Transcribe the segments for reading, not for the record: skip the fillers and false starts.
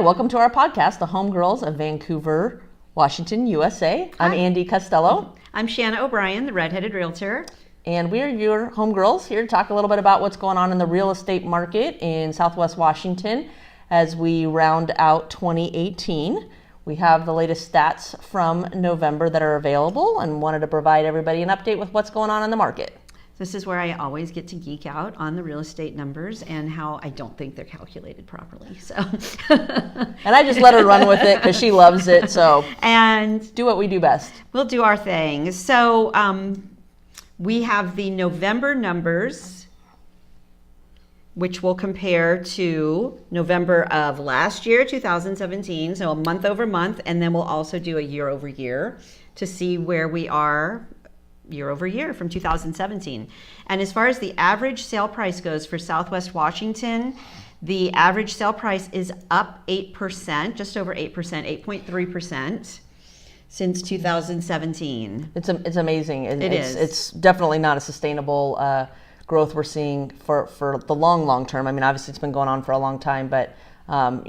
welcome to our podcast, The HomeGirls of Vancouver, Washington, USA. Hi. I'm Andi Costello. I'm Shana O'Brien, the redheaded realtor. And we're your homegirls here to talk a little bit about what's going on in the real estate market in Southwest Washington as we round out 2018. We have the latest stats from November that are available and wanted to provide everybody an update with what's going on in the market. This is where I always get to geek out on the real estate numbers and how I don't think they're calculated properly. So, and I just let her run with it because she loves it. So, and do what we do best. We'll do our thing. So, we have the November numbers, which will compare to November of last year, 2017. So a month over month, and then we'll also do a year over year to see where we are year over year from 2017. And as far as the average sale price goes for Southwest Washington, the average sale price is up 8%, just over 8%, 8.3% since 2017. It's amazing. It is. It's definitely not a sustainable growth we're seeing for the long term. I mean, obviously it's been going on for a long time, but that's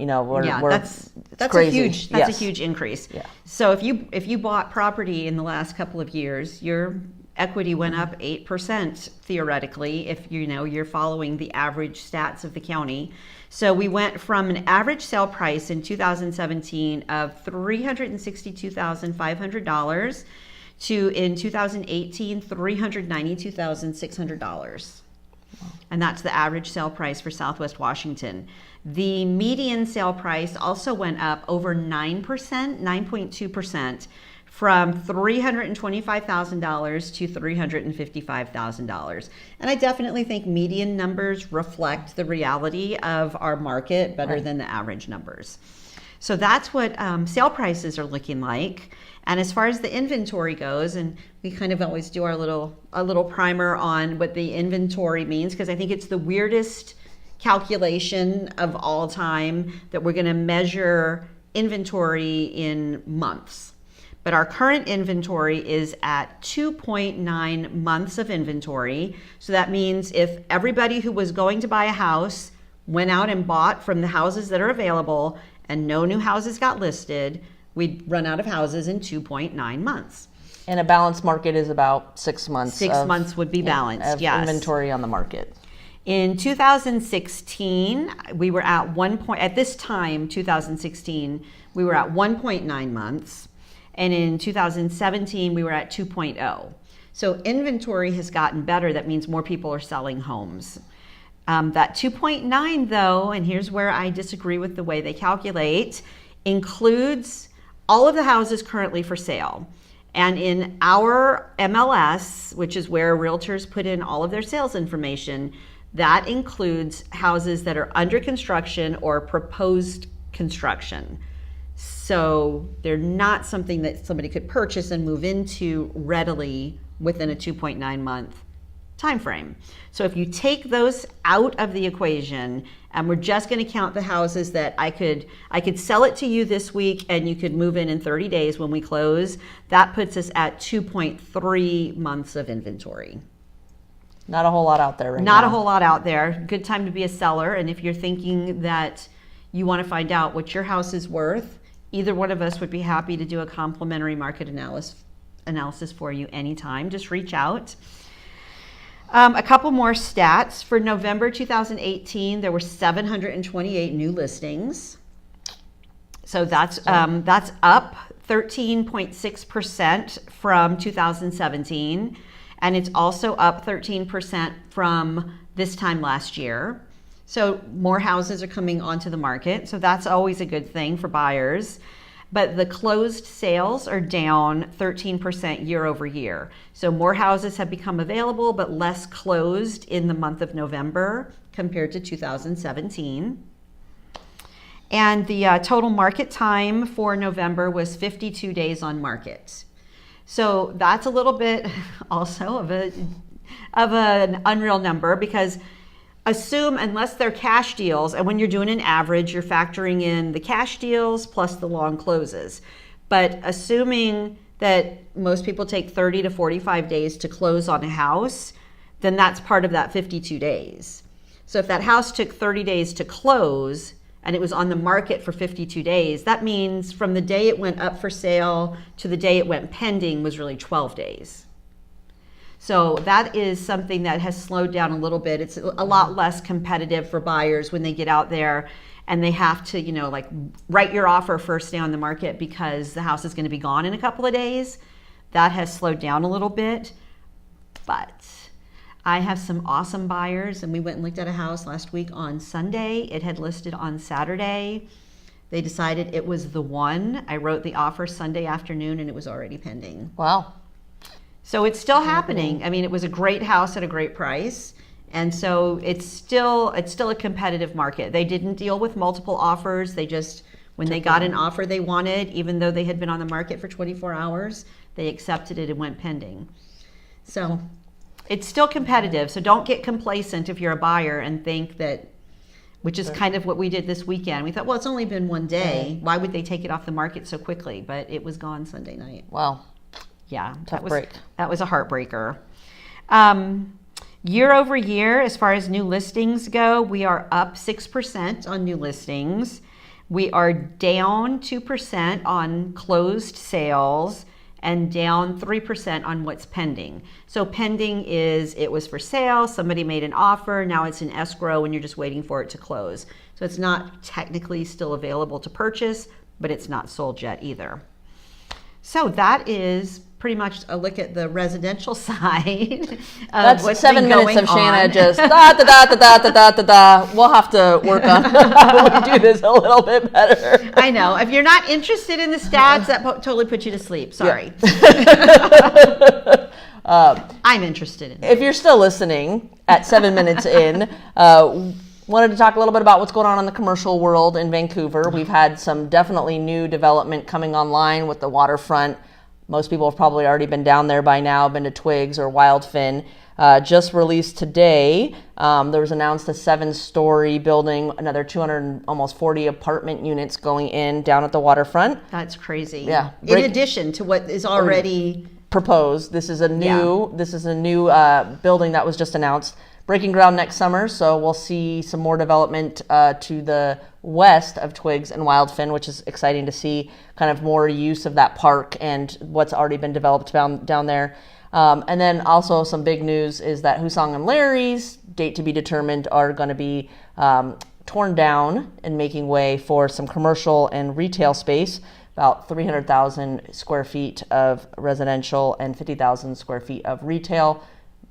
crazy. Yes. A huge increase. Yeah. So if you bought property in the last couple of years, your equity went up 8% theoretically if you're following the average stats of the county. So we went from an average sale price in 2017 of $362,500 to in 2018 $392,600. And that's the average sale price for Southwest Washington. The median sale price also went up over 9%, 9.2%, from $325,000 to $355,000. And I definitely think median numbers reflect the reality of our market better than the average numbers. So that's what sale prices are looking like. And as far as the inventory goes, and we kind of always do our little primer on what the inventory means, because I think it's the weirdest calculation of all time that we're going to measure inventory in months. But our current inventory is at 2.9 months of inventory. So that means if everybody who was going to buy a house went out and bought from the houses that are available and no new houses got listed, we'd run out of houses in 2.9 months. And a balanced market is about 6 months. 6 months would be balanced, of yes. Inventory on the market. In 2016, we were at 1.9 months. And in 2017, we were at 2.0. So inventory has gotten better. That means more people are selling homes. That 2.9 though, and here's where I disagree with the way they calculate, includes all of the houses currently for sale. And in our MLS, which is where realtors put in all of their sales information, that includes houses that are under construction or proposed construction. So they're not something that somebody could purchase and move into readily within a 2.9 month time frame. So if you take those out of the equation, and we're just going to count the houses that I could sell it to you this week and you could move in 30 days when we close, that puts us at 2.3 months of inventory. Not a whole lot out there right now. Not a whole lot out there. Good time to be a seller. And if you're thinking that you want to find out what your house is worth, either one of us would be happy to do a complimentary market analysis for you anytime. Just reach out. A couple more stats. For November 2018, there were 728 new listings. So that's up 13.6% from 2017. And it's also up 13% from this time last year. So more houses are coming onto the market. So that's always a good thing for buyers. But the closed sales are down 13% year over year. So more houses have become available, but less closed in the month of November compared to 2017. And the total market time for November was 52 days on market. So that's a little bit also of an unreal number, because assume, unless they're cash deals, and when you're doing an average, you're factoring in the cash deals plus the long closes. But assuming that most people take 30 to 45 days to close on a house, then that's part of that 52 days. So if that house took 30 days to close and it was on the market for 52 days. That means from the day it went up for sale to the day it went pending was really 12 days. So that is something that has slowed down a little bit. It's a lot less competitive for buyers when they get out there and they have to, like write your offer first day on the market because the house is going to be gone in a couple of days. That has slowed down a little bit, but I have some awesome buyers, and we went and looked at a house last week on Sunday. It had listed on Saturday. They decided it was the one. I wrote the offer Sunday afternoon and it was already pending. Wow. So it's still happening. I mean, it was a great house at a great price. And so it's still a competitive market. They didn't deal with multiple offers. They just, when they got an offer they wanted, even though they had been on the market for 24 hours, they accepted it and went pending. So it's still competitive. So don't get complacent if you're a buyer and think that, which is kind of what we did this weekend. We thought, well, it's only been one day. Why would they take it off the market so quickly? But it was gone Sunday night. Wow. Yeah, Tough break. That was a heartbreaker. Year over year, as far as new listings go, we are up 6% on new listings. We are down 2% on closed sales and down 3% on what's pending. So pending is it was for sale, somebody made an offer, now it's in escrow and you're just waiting for it to close. So it's not technically still available to purchase, but it's not sold yet either. So that is pretty much a look at the residential side. That's 7 minutes of Shana just da da da da da da da da. We'll have to work on how we do this a little bit better. I know. If you're not interested in the stats, that totally puts you to sleep. Sorry. Yeah. I'm interested in it. If you're still listening at 7 minutes in, wanted to talk a little bit about what's going on in the commercial world in Vancouver. We've had some definitely new development coming online with the waterfront. Most people have probably already been down there by now, been to Twigs or Wildfin. Just released today, there was announced a 7-story building, another 200, almost 40 apartment units going in down at the waterfront. That's crazy. Yeah. In addition to what is already proposed. This is a new building that was just announced. Breaking ground next summer, so we'll see some more development to the west of Twigs and Wildfin, which is exciting to see, kind of more use of that park and what's already been developed down there. And then also some big news is that Husong and Larry's, date to be determined, are going to be torn down and making way for some commercial and retail space, about 300,000 square feet of residential and 50,000 square feet of retail.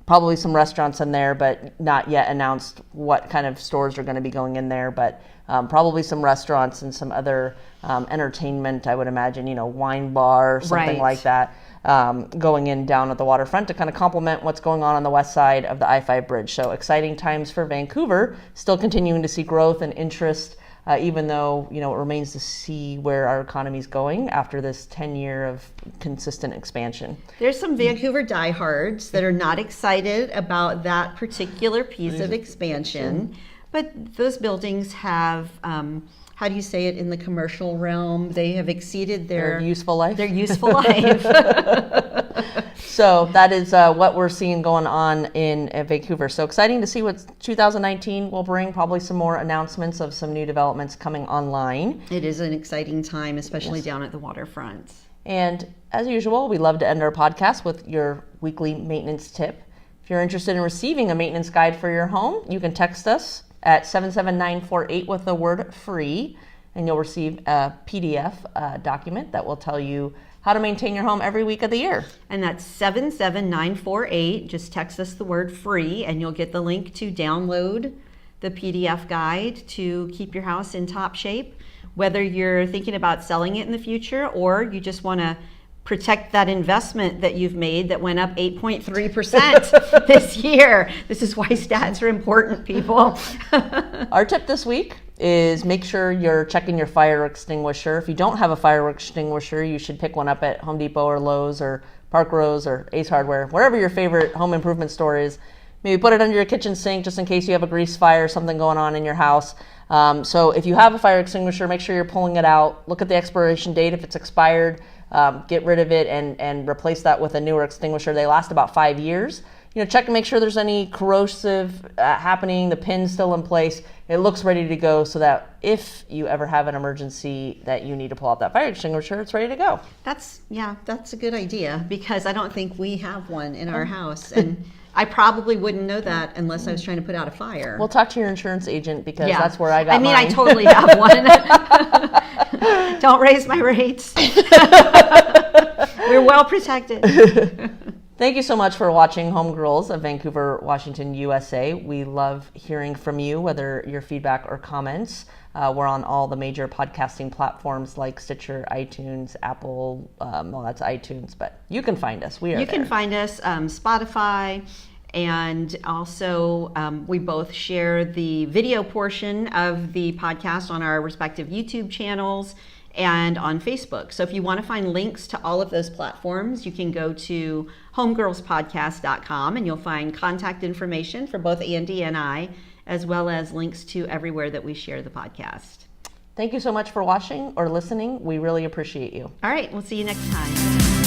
Probably some restaurants in there, but not yet announced what kind of stores are going to be going in there. But probably some restaurants and some other entertainment, I would imagine, wine bar, something like that, going in down at the waterfront to kind of complement what's going on the west side of the I-5 bridge. So exciting times for Vancouver, still continuing to see growth and interest, even though, it remains to see where our economy is going after this 10-year of consistent expansion. There's some Vancouver diehards that are not excited about that particular piece of expansion, but those buildings have, how do you say it in the commercial realm? They have exceeded their useful life. Their useful life. So that is what we're seeing going on in Vancouver. So exciting to see what 2019 will bring. Probably some more announcements of some new developments coming online. It is an exciting time, especially down at the waterfront. And as usual, we love to end our podcast with your weekly maintenance tip. If you're interested in receiving a maintenance guide for your home, you can text us at 77948 with the word free, and you'll receive a PDF document that will tell you how to maintain your home every week of the year. And that's 77948. Just text us the word free and you'll get the link to download the PDF guide to keep your house in top shape. Whether you're thinking about selling it in the future or you just want to protect that investment that you've made that went up 8.3% this year. This is why stats are important, people. Our tip this week is make sure you're checking your fire extinguisher. If you don't have a fire extinguisher, you should pick one up at Home Depot or Lowe's or Park Rose or Ace Hardware, wherever your favorite home improvement store is. Maybe put it under your kitchen sink just in case you have a grease fire or something going on in your house. So if you have a fire extinguisher, make sure you're pulling it out. Look at the expiration date. If it's expired, get rid of it and replace that with a newer extinguisher. They last about 5 years. check to make sure there's any corrosive happening, the pin's still in place. It looks ready to go so that if you ever have an emergency that you need to pull out that fire extinguisher, it's ready to go. That's a good idea, because I don't think we have one in our house, and I probably wouldn't know that unless I was trying to put out a fire. Well, talk to your insurance agent, because that's where I got mine. I totally have one. Don't raise my rates. We're well protected. Thank you so much for watching HomeGirls of Vancouver, Washington, USA. We love hearing from you, whether your feedback or comments. We're on all the major podcasting platforms like Stitcher, iTunes, Apple. Well, that's iTunes, but you can find us. You can find us Spotify, and also we both share the video portion of the podcast on our respective YouTube channels and on Facebook. So if you want to find links to all of those platforms, you can go to homegirlspodcast.com, and you'll find contact information for both Andi and I, as well as links to everywhere that we share the podcast. Thank you so much for watching or listening. We really appreciate you. All right, we'll see you next time.